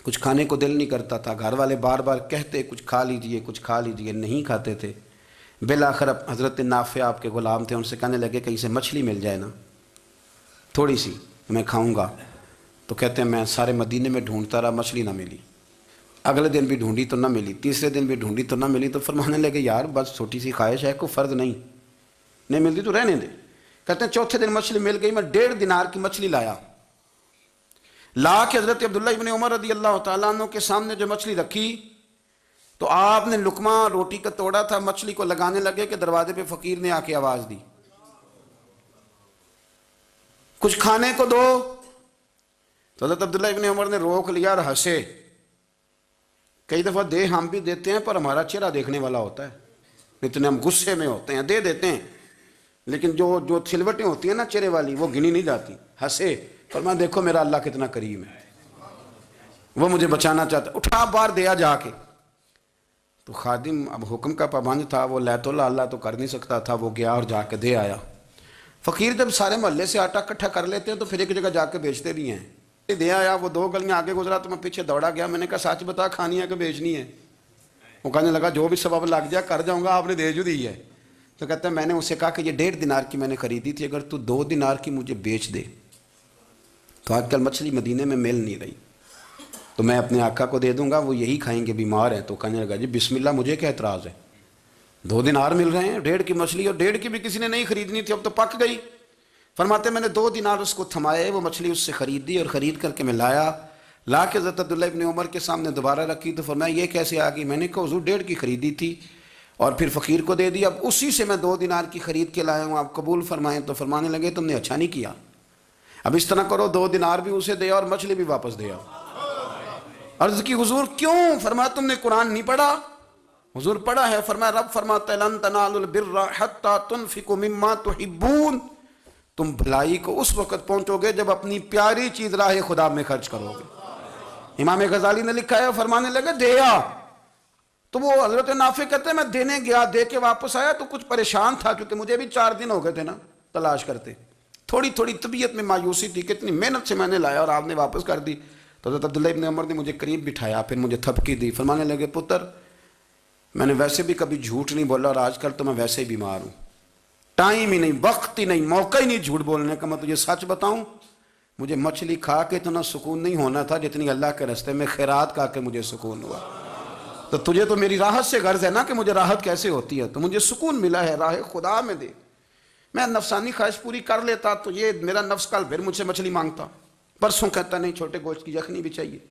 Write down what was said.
کچھ کھانے کو دل نہیں کرتا تھا، گھر والے بار بار کہتے کچھ کھا لیجئے کچھ کھا لیجئے، نہیں کھاتے تھے۔ بالآخر حضرت نافع آپ کے غلام تھے، ان سے کہنے لگے کہیں سے مچھلی مل جائے نا تھوڑی سی، میں کھاؤں گا۔ تو کہتے ہیں میں سارے مدینے میں ڈھونڈتا رہا، مچھلی نہ ملی۔ اگلے دن بھی ڈھونڈی تو نہ ملی، تیسرے دن بھی ڈھونڈی تو نہ ملی، تو فرمانے لگے یار بس چھوٹی سی خواہش ہے، کوئی فرض نہیں ملتی تو رہنے دے۔ کہتے ہیں چوتھے دن مچھلی مل گئی، میں 1.5 دینار کی مچھلی لایا، لا کے حضرت عبداللہ ابن عمر رضی اللہ تعالیٰ عنہ کے سامنے جو مچھلی رکھی تو آپ نے لقمہ روٹی کا توڑا تھا، مچھلی کو لگانے لگے کہ دروازے پہ فقیر نے آ کے آواز دی کچھ کھانے کو دو۔ تو حضرت عبداللہ ابن عمر نے روک لیا اور ہنسے۔ کئی دفعہ دے ہم بھی دیتے ہیں پر ہمارا چہرہ دیکھنے والا ہوتا ہے، اتنے ہم غصے میں ہوتے ہیں، دے دیتے ہیں، لیکن جو تھلوٹیں ہوتی ہیں نا چہرے والی وہ گنی نہیں جاتی۔ ہنسے، فرمایا دیکھو میرا اللہ کتنا کریم ہے، وہ مجھے بچانا چاہتا ہے، اٹھا بار دیا جا کے۔ تو خادم اب حکم کا پابند تھا، وہ لیت اللہ تو کر نہیں سکتا تھا، وہ گیا اور جا کے دے آیا۔ فقیر جب سارے محلے سے آٹا اکٹھا کر لیتے ہیں تو پھر ایک جگہ جا کے بیچتے بھی ہیں۔ دے آیا، وہ 2 گلیاں آگے گزرا تو میں پیچھے دوڑا گیا، میں نے کہا سچ بتا کھانی ہے کہ بیچنی ہے؟ وہ کہنے لگا جو بھی سبب لگ جائے کر جاؤں گا، آپ نے دے جو دی ہے۔ تو کہتا ہے میں نے اسے کہا کہ یہ 1.5 دینار کی میں نے خریدی تھی، اگر تو 2 دینار کی مجھے بیچ دے تو آج کل مچھلی مدینے میں مل نہیں رہی تو میں اپنے آقا کو دے دوں گا، وہ یہی کھائیں گے، بیمار ہیں۔ تو کہنے لگا جی بسم اللہ، مجھے کیا اعتراض ہے، 2 دینار مل رہے ہیں، 1.5 کی مچھلی، اور 1.5 کی بھی کسی نے نہیں خریدنی تھی، اب تو پک گئی۔ فرماتے میں نے 2 دینار اس کو تھمائے، وہ مچھلی اس سے خریدی اور خرید کر کے میں لایا، لا کے حضرت عبداللہ ابن عمر کے سامنے دوبارہ رکھی۔ تو فرمایا یہ کیسے آ گئی؟ میں نے کہا حضور 1.5 کی خریدی تھی اور پھر فقیر کو دے دی، اب اسی سے میں 2 دینار کی خرید کے لایا ہوں، آپ قبول فرمائیں۔ تو فرمانے لگے تم نے اچھا نہیں کیا، اب اس طرح کرو 2 دینار بھی اسے دے اور مچھلی بھی واپس دے آؤ۔ عرض کی حضور کیوں؟ فرمایا تم نے قرآن نہیں پڑھا؟ حضور پڑھا ہے۔ فرمایا رب فرماتا ہے لن تنالوا البر حتی تنفقوا مما تحبون، تم بھلائی کو اس وقت پہنچو گے جب اپنی پیاری چیز راہ خدا میں خرچ کرو گے۔ امام غزالی نے لکھا ہے، فرمانے لگے دیا۔ تو وہ حضرت نافع کہتے ہیں میں دینے گیا، دے کے واپس آیا تو کچھ پریشان تھا کیونکہ مجھے بھی 4 دن ہو گئے تھے نا تلاش کرتے، تھوڑی طبیعت میں مایوسی تھی کہ اتنی محنت سے میں نے لایا اور آپ نے واپس کر دی۔ تو حضرت عبداللہ ابن عمر نے مجھے قریب بٹھایا، پھر مجھے تھپکی دی، فرمانے لگے پتر میں نے ویسے بھی کبھی جھوٹ نہیں بولا اور آج کل تو میں ویسے ہی بیمار ہوں، ٹائم ہی نہیں، وقت ہی نہیں، موقع ہی نہیں جھوٹ بولنے کا، میں تجھے سچ بتاؤں مجھے مچھلی کھا کے اتنا سکون نہیں ہونا تھا جتنی اللہ کے راستے میں خیرات کھا کے مجھے سکون ہوا۔ تو تجھے تو میری راحت سے غرض ہے نا کہ مجھے راحت کیسے ہوتی ہے، تو مجھے سکون ملا ہے، راہ خدا میں دے۔ میں نفسانی خواہش پوری کر لیتا تو یہ میرا نفس کل پھر مجھ سے مچھلی مانگتا، پرسوں کہتا نہیں چھوٹے گوشت کی یخنی بھی چاہیے۔